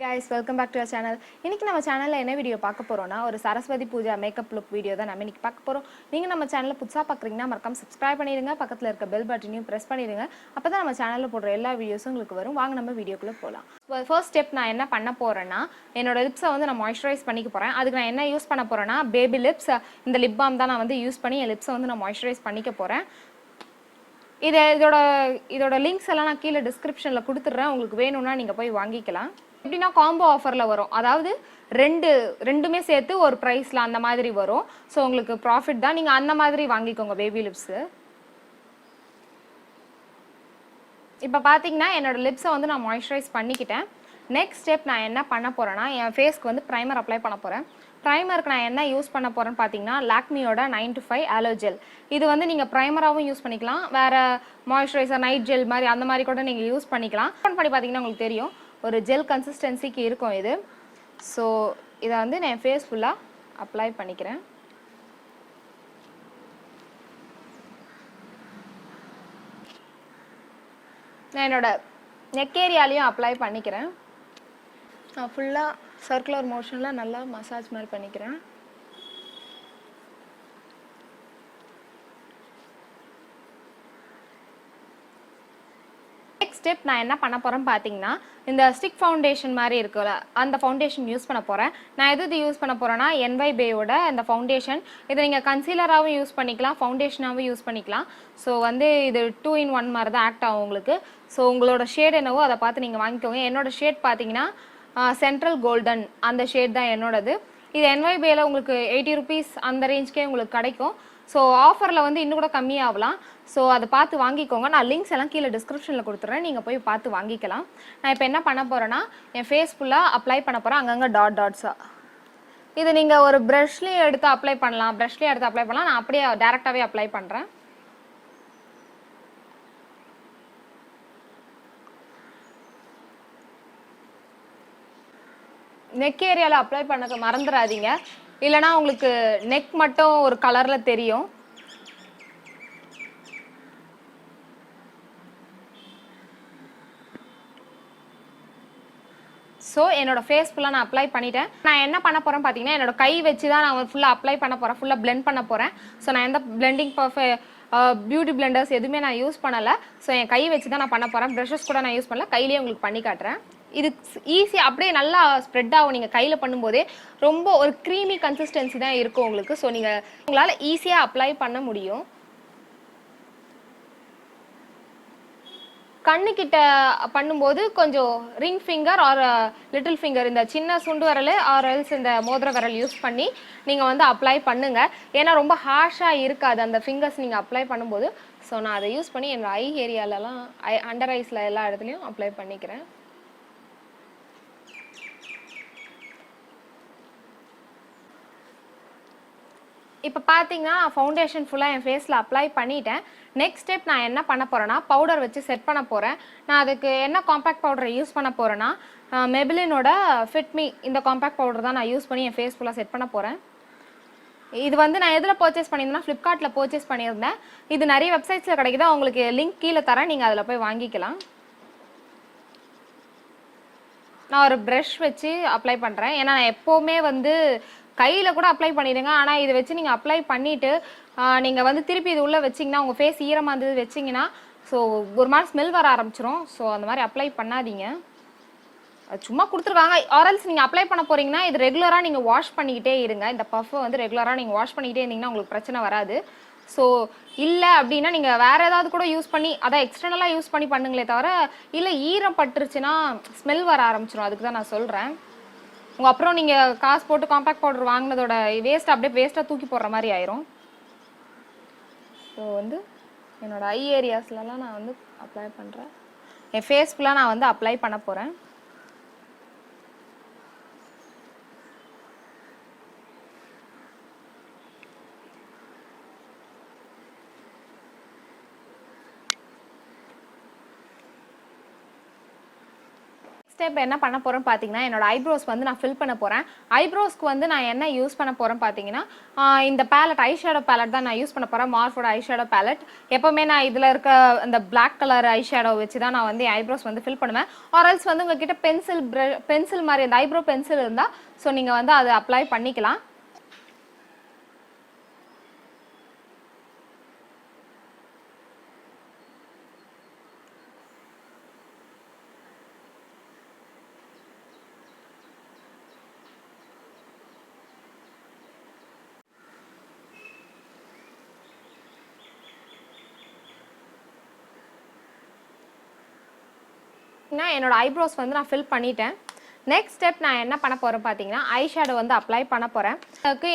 Guys, welcome back to our channel. இன்னைக்கு நம்ம சேனல்ல என்ன வீடியோ பார்க்க போறோம்னா ஒரு Saraswati Puja makeup look video தான் நம்ம இன்னைக்கு பார்க்க போறோம். நீங்க நம்ம சேனலை புதுசா பார்க்கறீங்கன்னா மறக்காம subscribe பண்ணிடுங்க. பக்கத்துல இருக்க bell button-ஐயும் press பண்ணிடுங்க. அப்பதான் நம்ம சேனல்ல போடுற எல்லா வீடியோஸும் உங்களுக்கு வரும். வாங்க நம்ம வீடியோக்குள்ள போலாம். First step நான் என்ன பண்ண போறேன்னா என்னோட லிப்ஸை வந்து நான் மாய்ஸ்சரைஸ் பண்ணிக்க போறேன். அதுக்கு நான் என்ன யூஸ் பண்ண போறேன்னா பேபி லிப்ஸ் இந்த லிப் பாம் தான் நான் வந்து யூஸ் பண்ணி என் லிப்ஸை வந்து நான் மாய்ஸ்சரைஸ் பண்ணிக்க போறேன். இதோட லிங்க்ஸ் எல்லாம் நான் கீழே டிஸ்கிரிப்ஷன்ல கொடுத்துட்றேன். உங்களுக்கு வேணும்னா நீங்க போய் வாங்கிக்கலாம். எப்படின்னா காம்போ ஆஃபர்ல வரும், அதாவது ரெண்டுமே சேர்த்து ஒரு ப்ரைஸ்ல அந்த மாதிரி வரும். ஸோ உங்களுக்கு ப்ராஃபிட் தான், நீங்க அந்த மாதிரி வாங்கிக்கோங்க பேபி லிப்ஸ். இப்போ பார்த்தீங்கன்னா என்னோட லிப்ஸை வந்து நான் மாய்ஸ்சரைஸ் பண்ணிக்கிட்டேன். நெக்ஸ்ட் ஸ்டெப் நான் என்ன பண்ண போறேன்னா என் ஃபேஸ்க்கு வந்து ப்ரைமர் அப்ளை பண்ண போறேன். ப்ரைமருக்கு நான் என்ன யூஸ் பண்ண போறேன்னு பார்த்தீங்கன்னா லாக்மியோட 9to5 ஆலோ ஜெல். இது வந்து நீங்கள் ப்ரைமராகவும் யூஸ் பண்ணிக்கலாம், வேற மாய்ஸ்சரைசர் நைட் ஜெல் மாதிரி அந்த மாதிரி கூட நீங்கள் யூஸ் பண்ணிக்கலாம். ஓப்பன் பண்ணி பார்த்தீங்கன்னா உங்களுக்கு தெரியும் ஒரு ஜெல் கன்சிஸ்டன்சிக்கு இருக்கும் இது. ஸோ இதை வந்து நான் ஃபேஸ் ஃபுல்லாக அப்ளை பண்ணிக்கிறேன். நான் என்னோட நெக் ஏரியாலையும் அப்ளை பண்ணிக்கிறேன். நான் ஃபுல்லாக சர்க்குலர் மோஷனில் நல்லா மசாஜ் மாதிரி பண்ணிக்கிறேன். ஸ்டெப் நான் என்ன பண்ண போறேன்னு பார்த்தீங்கன்னா இந்த ஸ்டிக் ஃபவுண்டேஷன் மாதிரி இருக்குல்ல அந்த ஃபவுண்டேஷன் யூஸ் பண்ண போறேன். நான் எது யூஸ் பண்ண போறேன்னா NYBயோட இந்த ஃபவுண்டேஷன். இதை நீங்கள் கன்சீலராகவும் யூஸ் பண்ணிக்கலாம், ஃபவுண்டேஷனாகவும் யூஸ் பண்ணிக்கலாம். ஸோ வந்து இது 2-in-1 மாதிரி தான் ஆக்ட் ஆகும் உங்களுக்கு. ஸோ உங்களோட ஷேட் என்னவோ அதை பார்த்து நீங்கள் வாங்கிக்கோங்க. என்னோட ஷேட் பார்த்தீங்கன்னா சென்ட்ரல் கோல்டன் அந்த ஷேட் தான் என்னோடது. இது NYBயில் உங்களுக்கு 80 rupees அந்த ரேஞ்சுக்கே உங்களுக்கு கிடைக்கும். ஸோ ஆஃபரில் வந்து இன்னும் கூட கம்மியாகலாம். ஸோ அதை பார்த்து வாங்கிக்கோங்க. நான் லிங்க்ஸ் எல்லாம் கீழே டிஸ்கிரிப்ஷனில் கொடுத்துட்றேன், நீங்கள் போய் பார்த்து வாங்கிக்கலாம். நான் இப்போ என்ன பண்ண போகிறேன்னா என் ஃபேஸ் ஃபுல்லாக அப்ளை பண்ண போகிறேன், அங்கங்கே டாட்ஸாக. இது நீங்கள் ஒரு ப்ரஷ்லேயே எடுத்து அப்ளை பண்ணலாம், நான் அப்படியே டேரெக்டாகவே அப்ளை பண்ணுறேன். நெக் ஏரியாவில் அப்ளை பண்ண மறந்துடாதீங்க, இல்லைனா உங்களுக்கு நெக் மட்டும் ஒரு கலரில் தெரியும். ஸோ என்னோட ஃபேஸ் ஃபுல்லாக நான் அப்ளை பண்ணிட்டேன். நான் என்ன பண்ண போகிறேன் பார்த்தீங்கன்னா என்னோட கை வச்சு தான் நான் ஃபுல்லாக அப்ளை பண்ண போகிறேன், ஃபுல்லாக பிளெண்ட் பண்ண போகிறேன். ஸோ நான் எந்த பிளெண்டிங் பியூட்டி பிளெண்டர்ஸ் எதுவுமே நான் யூஸ் பண்ணலை. ஸோ என் கை வச்சு தான் நான் பண்ண போகிறேன். ப்ரஷஸ் கூட நான் யூஸ் பண்ணல, கையிலேயே உங்களுக்கு பண்ணி காட்டுறேன். இது ஈஸியாக அப்படியே நல்லா ஸ்ப்ரெட் ஆகும். நீங்கள் கையில் பண்ணும்போதே ரொம்ப ஒரு க்ரீமி கன்சிஸ்டன்சி தான் இருக்கும் உங்களுக்கு. ஸோ உங்களால் ஈஸியாக அப்ளை பண்ண முடியும். கண்ணுக்கிட்ட பண்ணும்போது கொஞ்சம் ring finger R little finger, இந்த சின்ன சுண்டு விரல் ஆர் எல்ஸ் இந்த மோதிர விரல் யூஸ் பண்ணி நீங்கள் வந்து அப்ளை பண்ணுங்க. ஏன்னா ரொம்ப ஹார்ஷாக இருக்காது அந்த ஃபிங்கர்ஸ் நீங்கள் அப்ளை பண்ணும்போது. ஸோ நான் அதை யூஸ் பண்ணி என்னோட ஐ ஏரியாலலாம் அண்டர் ஐஸில் எல்லா இடத்துலையும் அப்ளை பண்ணிக்கிறேன். இப்போ பார்த்தீங்கன்னா ஃபவுண்டேஷன் ஃபுல்லாக என் ஃபேஸில் அப்ளை பண்ணிட்டேன். நெக்ஸ்ட் ஸ்டெப் நான் என்ன பண்ண போகிறேன்னா பவுடர் வச்சு செட் பண்ண போகிறேன். நான் அதுக்கு என்ன காம்பேக்ட் பவுடரை யூஸ் பண்ண போகிறேன்னா மெபிலினோட ஃபிட்மி இந்த காம்பேக்ட் பவுடர் தான் நான் யூஸ் பண்ணி என் ஃபேஸ் ஃபுல்லாக செட் பண்ண போகிறேன். இது வந்து நான் எதில் பர்ச்சேஸ் பண்ணியிருந்தேன்னா ஃப்ளிப்கார்ட்டில் பர்ச்சேஸ் பண்ணியிருந்தேன். இது நிறைய வெப்சைட்ஸில் கிடைக்குது, உங்களுக்கு லிங்க் கீழே தரேன், நீங்கள் அதில் போய் வாங்கிக்கலாம். நான் ஒரு ப்ரஷ் வச்சு அப்ளை பண்ணுறேன், ஏன்னா நான் எப்போவுமே வந்து கையில் கூட அப்ளை பண்ணிடுங்க. ஆனால் இதை வச்சு நீங்கள் அப்ளை பண்ணிவிட்டு நீங்கள் வந்து திருப்பி இது உள்ளே வச்சிங்கன்னா உங்கள் ஃபேஸ் ஈரமாக இருந்தது வச்சிங்கன்னா ஸோ ஒரு மாதிரி ஸ்மெல் வர ஆரம்பிச்சிடும். ஸோ அந்த மாதிரி அப்ளை பண்ணாதீங்க, அது சும்மா கொடுத்துருக்காங்க. ஆரல்ஸ் நீங்கள் அப்ளை பண்ண போகிறீங்கன்னா இது ரெகுலராக நீங்கள் வாஷ் பண்ணிக்கிட்டே இருங்க. இந்த பஃப்பை வந்து ரெகுலராக நீங்கள் வாஷ் பண்ணிக்கிட்டே இருந்தீங்கன்னா உங்களுக்கு பிரச்சனை வராது. ஸோ இல்லை அப்படின்னா நீங்கள் வேறு ஏதாவது கூட யூஸ் பண்ணி அதை எக்ஸ்டர்னலாக யூஸ் பண்ணி பண்ணுங்களே தவிர, இல்லை ஈரம் பட்டுருச்சுன்னா ஸ்மெல் வர ஆரம்பிச்சிடும். அதுக்கு தான் நான் சொல்கிறேன். அப்புறம் நீங்கள் காசு போட்டு காம்பேக்ட் பவுடர் வாங்கினதோட வேஸ்ட் அப்படியே வேஸ்ட்டாக தூக்கி போடுற மாதிரி ஆயிரும். ஸோ வந்து என்னோட ஐ ஏரியாஸ்லலாம் நான் வந்து அப்ளை பண்ணுறேன். என் ஃபேஸ் ஃபுல்லாக நான் வந்து அப்ளை பண்ண போகிறேன். ஸ்டெப் என்ன பண்ண போறேன்னு பார்த்தீங்கன்னா என்னோட ஐப்ரோஸ் வந்து நான் ஃபில் பண்ண போகிறேன். ஐப்ரோஸ்க்கு வந்து நான் என்ன யூஸ் பண்ண போகிறேன்னு பார்த்தீங்கன்னா இந்த பேலட் ஐ ஷேடோ பேலட் தான் நான் யூஸ் பண்ண போகிறேன். மார்ஃபோட ஐ ஷேடோ பேலட். எப்போவுமே நான் இதில் இருக்க அந்த பிளாக் கலர் ஐ ஷேடோ வச்சு தான் நான் வந்து ஐப்ரோஸ் வந்து ஃபில் பண்ணுவேன். ஆர்எல்ஸ் வந்து உங்ககிட்ட பென்சில் மாதிரி அந்த ஐப்ரோ பென்சில் இருந்தால் ஸோ நீங்கள் வந்து அதை அப்ளை பண்ணிக்கலாம். என்னோட ஐப்ரோஸ் வந்து நான் ஃபில் பண்ணிட்டேன். நெக்ஸ்ட் ஸ்டெப் நான் என்ன பண்ண போகிறேன் பார்த்தீங்கன்னா ஐ ஷேடோ வந்து அப்ளை பண்ண போகிறேன்.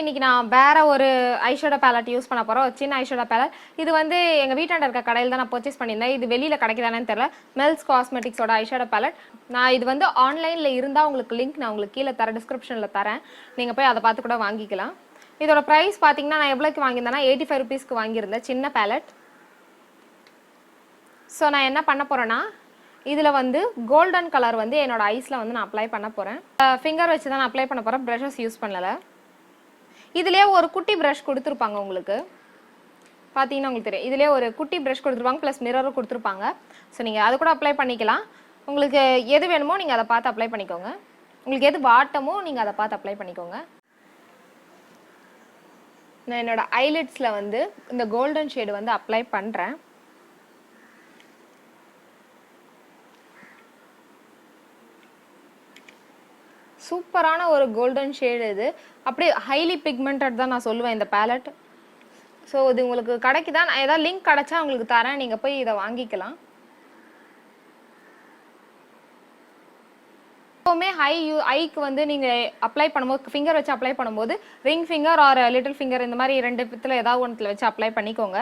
இன்னைக்கு நான் வேற ஒரு ஐ ஷேடோ பேலட் யூஸ் பண்ண போகிறேன். ஒரு சின்ன ஐ ஷேடோ பேலட். இது வந்து எங்கள் வீட்டாண்ட இருக்க கடையில் தான் நான் பர்ச்சேஸ் பண்ணியிருந்தேன். இது வெளியில் கிடைக்குதானேன்னு தெரியல. மெல்ஸ் காஸ்மெட்டிக்ஸோட ஐ ஷேடோ பேலட். நான் இது வந்து ஆன்லைனில் இருந்தால் உங்களுக்கு லிங்க் நான் உங்களுக்கு கீழே டிஸ்கிரிப்ஷனில் தரேன். நீங்கள் போய் அதை பார்த்து கூட வாங்கிக்கலாம். இதோட ப்ரைஸ் பார்த்தீங்கன்னா நான் எவ்வளோக்கு வாங்கியிருந்தேன்னா 85 ருபீஸ்க்கு வாங்கியிருந்தேன் சின்ன பேலட். ஸோ நான் என்ன பண்ண போகிறேன்னா இதில் வந்து கோல்டன் கலர் வந்து என்னோட ஐஸில் வந்து நான் அப்ளை பண்ண போகிறேன். ஃபிங்கர் வச்சு தான் நான் அப்ளை பண்ண போகிறேன். ப்ரஷஸ் யூஸ் பண்ணலை. இதுலேயே ஒரு குட்டி ப்ரஷ் கொடுத்துருப்பாங்க உங்களுக்கு. பார்த்தீங்கன்னா உங்களுக்கு தெரியும். இதுலேயே ஒரு குட்டி ப்ரஷ் கொடுத்துருப்பாங்க ப்ளஸ் மிரரும் கொடுத்துருப்பாங்க. ஸோ நீங்கள் அது கூட அப்ளை பண்ணிக்கலாம். உங்களுக்கு எது வேணுமோ நீங்கள் அதை பார்த்து அப்ளை பண்ணிக்கோங்க. உங்களுக்கு எது வாட்டமோ நீங்கள் அதை பார்த்து அப்ளை பண்ணிக்கோங்க. நான் என்னோட ஐலிட்ஸில் வந்து இந்த கோல்டன் ஷேடு வந்து அப்ளை பண்ணுறேன். சூப்பரான ஒரு கோல்டன் ஷேடு இது. அப்படியே ஹைலி பிக்மெண்டட் தான் நான் சொல்லுவேன் இந்த பேலட். ஸோ இது உங்களுக்கு கிடைக்குதா? நான் ஏதாவது லிங்க் கிடைச்சா உங்களுக்கு தரேன். நீங்கள் போய் இதை வாங்கிக்கலாம். எப்போவுமே ஐக்கு வந்து நீங்கள் அப்ளை பண்ணும்போது ஃபிங்கர் வச்சு அப்ளை பண்ணும்போது ring finger R little finger இந்த மாதிரி 2 விதத்தில் ஏதாவது ஒன்றுத்தில் வச்சு அப்ளை பண்ணிக்கோங்க.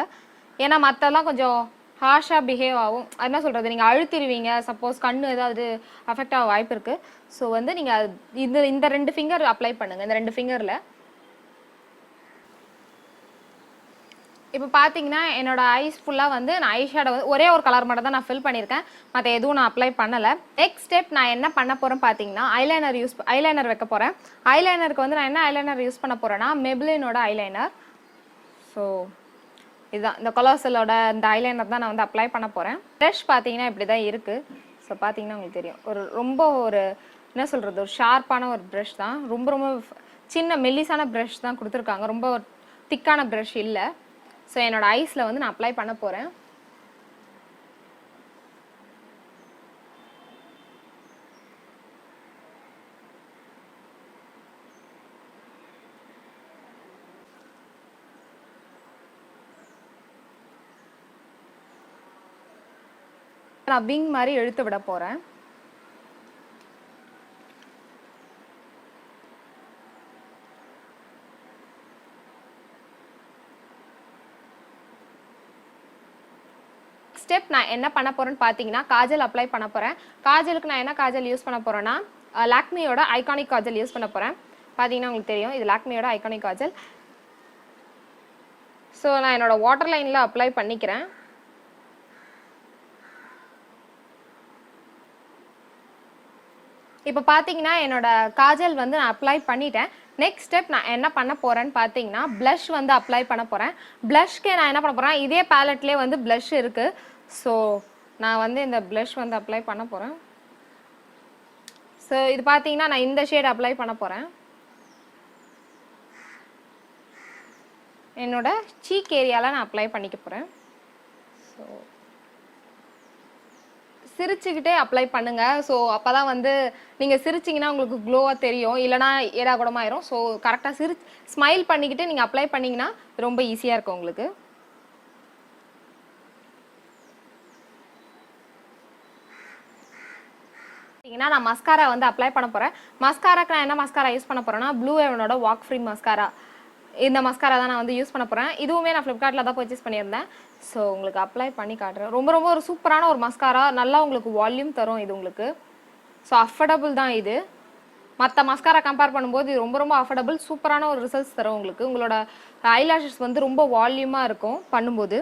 ஏன்னா மற்றெல்லாம் கொஞ்சம் ஹார்ஷாக பிஹேவ் ஆகும். என்ன சொல்கிறது, நீங்கள் அழுத்திடுவீங்க. சப்போஸ் கண்ணு ஏதாவது அஃபெக்ட் ஆக வாய்ப்பு இருக்குது. ஸோ வந்து நீங்கள் இந்த 2 ஃபிங்கர் அப்ளை பண்ணுங்கள். இந்த 2 ஃபிங்கரில் இப்போ பார்த்தீங்கன்னா என்னோட ஐஸ் ஃபுல்லாக வந்து நான் ஐ ஷேடோ வந்து ஒரே ஒரு கலர் மட்டும் தான் நான் ஃபில் பண்ணியிருக்கேன். மற்ற எதுவும் நான் அப்ளை பண்ணலை. நெக்ஸ்ட் ஸ்டெப் நான் என்ன பண்ண போகிறேன் பார்த்தீங்கன்னா ஐலைனர் வைக்க போகிறேன். ஐலைனருக்கு வந்து நான் என்ன ஐலைனர் யூஸ் பண்ண போகிறேன்னா மெப்ளினோட ஐலைனர். ஸோ இதுதான் இந்த கொலாசலோட இந்த ஐலைனர் தான் நான் வந்து அப்ளை பண்ண போகிறேன். ப்ரஷ் பார்த்தீங்கன்னா இப்படி தான் இருக்குது. ஸோ பார்த்தீங்கன்னா உங்களுக்கு தெரியும். ரொம்ப என்ன சொல்கிறது, ஒரு ஷார்ப்பான ஒரு ப்ரஷ் தான். ரொம்ப சின்ன மெல்லிசான ப்ரஷ் தான் கொடுத்துருக்காங்க. ரொம்ப திக்கான ப்ரஷ் இல்லை. ஸோ என்னோட ஐஸில் வந்து நான் அப்ளை பண்ண போகிறேன். நான் விங் மாதிரி இழுத்து விட போகிறேன். ஸ்டெப் நான் என்ன பண்ண போகிறேன்னு பார்த்தீங்கன்னா காஜல் அப்ளை பண்ண போகிறேன். காஜலுக்கு நான் என்ன காஜல் யூஸ் பண்ண போகிறேன்னா லாக்மியோட ஐகானிக் காஜல் யூஸ் பண்ண போகிறேன். பார்த்தீங்கன்னா உங்களுக்கு தெரியும் இது லாக்மியோட ஐகானிக் காஜல். ஸோ நான் என்னோட வாட்டர் லைனில் அப்ளை பண்ணிக்கிறேன். இப்போ பார்த்தீங்கன்னா என்னோட காஜல் வந்து நான் அப்ளை பண்ணிட்டேன். நெக்ஸ்ட் ஸ்டெப் நான் என்ன பண்ண போகிறேன்னு பார்த்தீங்கன்னா ப்ளஷ் வந்து அப்ளை பண்ண போகிறேன். ப்ளஷ்க்கு நான் என்ன பண்ண போகிறேன், இதே பேலட்லேயே வந்து ப்ளஷ் இருக்குது. ஸோ நான் வந்து இந்த ப்ளஷ் வந்து அப்ளை பண்ண போகிறேன். ஸோ இது பார்த்தீங்கன்னா நான் இந்த ஷேட் அப்ளை பண்ண போகிறேன். என்னோட சீக் ஏரியாவில் நான் அப்ளை பண்ணிக்க போகிறேன். ஸோ சிரிச்சுக்கிட்டே அப்ளை பண்ணுங்க. ஸோ அப்போ தான் வந்து நீங்கள் சிரிச்சிங்கன்னா உங்களுக்கு க்ளோவாக தெரியும். இல்லைனா ஏடா குடமாயிரும். ஸோ கரெக்டாக ஸ்மைல் பண்ணிக்கிட்டு நீங்கள் அப்ளை பண்ணிங்கன்னா ரொம்ப ஈஸியாக இருக்கும் உங்களுக்கு. நான் மஸ்காரா வந்து அப்ளை பண்ண போகிறேன். மஸ்காராக்கு நான் என்ன மஸ்காரா யூஸ் பண்ண போகிறேன்னா ப்ளூ ஹெவனோட வாக் ஃப்ரீ மஸ்காரா. இந்த மஸ்காரா தான் நான் வந்து யூஸ் பண்ண போகிறேன். இதுவுமே நான் ஃப்ளிப்கார்ட்டில் தான் பர்ச்சேஸ் பண்ணியிருந்தேன். ஸோ உங்களுக்கு அப்ளை பண்ணி காட்டுறேன். ரொம்ப ஒரு சூப்பரான ஒரு மஸ்காரா. நல்லா உங்களுக்கு வால்யூம் தரும் இது உங்களுக்கு. ஸோ அஃபோர்டபுள் தான் இது. மற்ற மஸ்காரா கம்பேர் பண்ணும்போது இது ரொம்ப அஃபோர்டபுள். சூப்பரான ஒரு ரிசல்ட்ஸ் தரும் உங்களுக்கு. உங்களோட ஐலாஷஸ் வந்து ரொம்ப வால்யூமாக இருக்கும் பண்ணும்போது.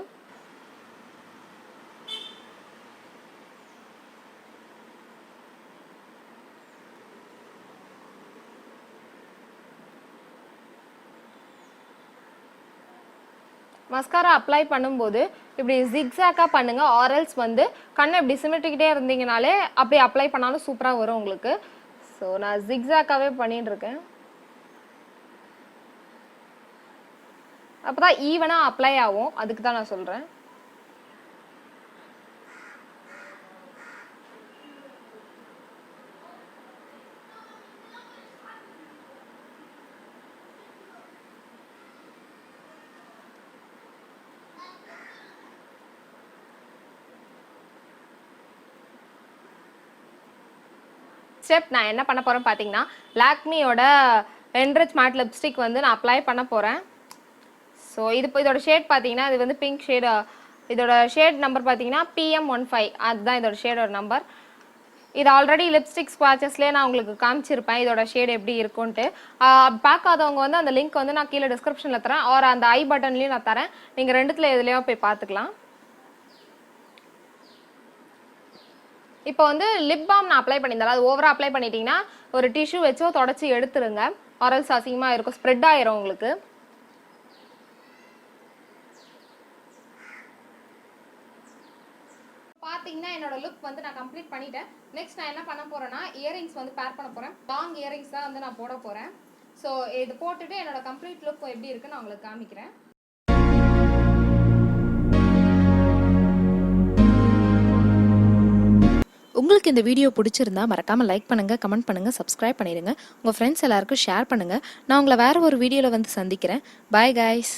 மஸ்காரா அப்ளை பண்ணும்போது இப்படி ஜிக்ஸாக்காக பண்ணுங்க, ஆரல்ஸ் வந்து கண்ணை இப்படி சிமிட்டிக்கிட்டே இருந்தீங்கனாலே அப்படி அப்ளை பண்ணாலும் சூப்பராக வரும் உங்களுக்கு. ஸோ நான் ஜிக்ஸாக்காகவே பண்ணிட்டு இருக்கேன். அப்போ தான் ஈவனாக அப்ளை ஆகும், அதுக்கு தான் நான் சொல்கிறேன். ஸ்டெப் நான் என்ன பண்ண போகிறேன் பார்த்தீங்கன்னா, லாக்மியோட என்ரிச் மேட் லிப்ஸ்டிக் வந்து நான் அப்ளை பண்ண போகிறேன். ஸோ இதோட ஷேட் பார்த்தீங்கன்னா இது வந்து பிங்க் ஷேடு. இதோட ஷேட் நம்பர் பார்த்தீங்கன்னா PM15, அதுதான் இதோட ஷேடோட நம்பர். இது ஆல்ரெடி லிப்ஸ்டிக் ஸ்வாட்சஸ்லேயே நான் உங்களுக்கு காமிச்சிருப்பேன் இதோட ஷேட் எப்படி இருக்கும்ன்ட்டு. பார்க்காதவங்க வந்து அந்த லிங்க் வந்து நான் கீழே டிஸ்கிரிப்ஷனில் தரேன், ஆர் அந்த ஐ பட்டன்லேயும் நான் தரேன். நீங்கள் ரெண்டுத்தில் எதுலேயோ போய் பார்த்துக்கலாம். இப்போ வந்து லிப் பாம் நான் அப்ளை பண்ணியிருந்தாலும் அது ஓவராக அப்ளை பண்ணிட்டீங்கன்னா ஒரு டிஷ்யூ வச்சோ தொடச்சி எடுத்துருங்க, ஆரல்ஸ் அசிங்கமாக இருக்கும், ஸ்ப்ரெட் ஆயிரும் உங்களுக்கு. பார்த்தீங்கன்னா என்னோட லுக் வந்து நான் கம்ப்ளீட் பண்ணிட்டேன். நெக்ஸ்ட் நான் என்ன பண்ண போறேன்னா இயரிங்ஸ் வந்து பேர் பண்ண போறேன். லாங் இயரிங்ஸ் தான் வந்து நான் போட போறேன். ஸோ இது போட்டுட்டு என்னோட கம்ப்ளீட் லுக் எப்படி இருக்குன்னு நான் உங்களுக்கு காமிக்கிறேன். உங்களுக்கு இந்த வீடியோ பிடிச்சிருந்தா மறக்காமல் லைக் பண்ணுங்கள், கமெண்ட் பண்ணுங்கள், சப்ஸ்கிரைப் பண்ணிடுங்க. உங்கள் ஃப்ரெண்ட்ஸ் எல்லாருக்கும் ஷேர் பண்ணுங்கள். நான் உங்களை வேறு ஒரு வீடியோவில் வந்து சந்திக்கிறேன். Bye guys.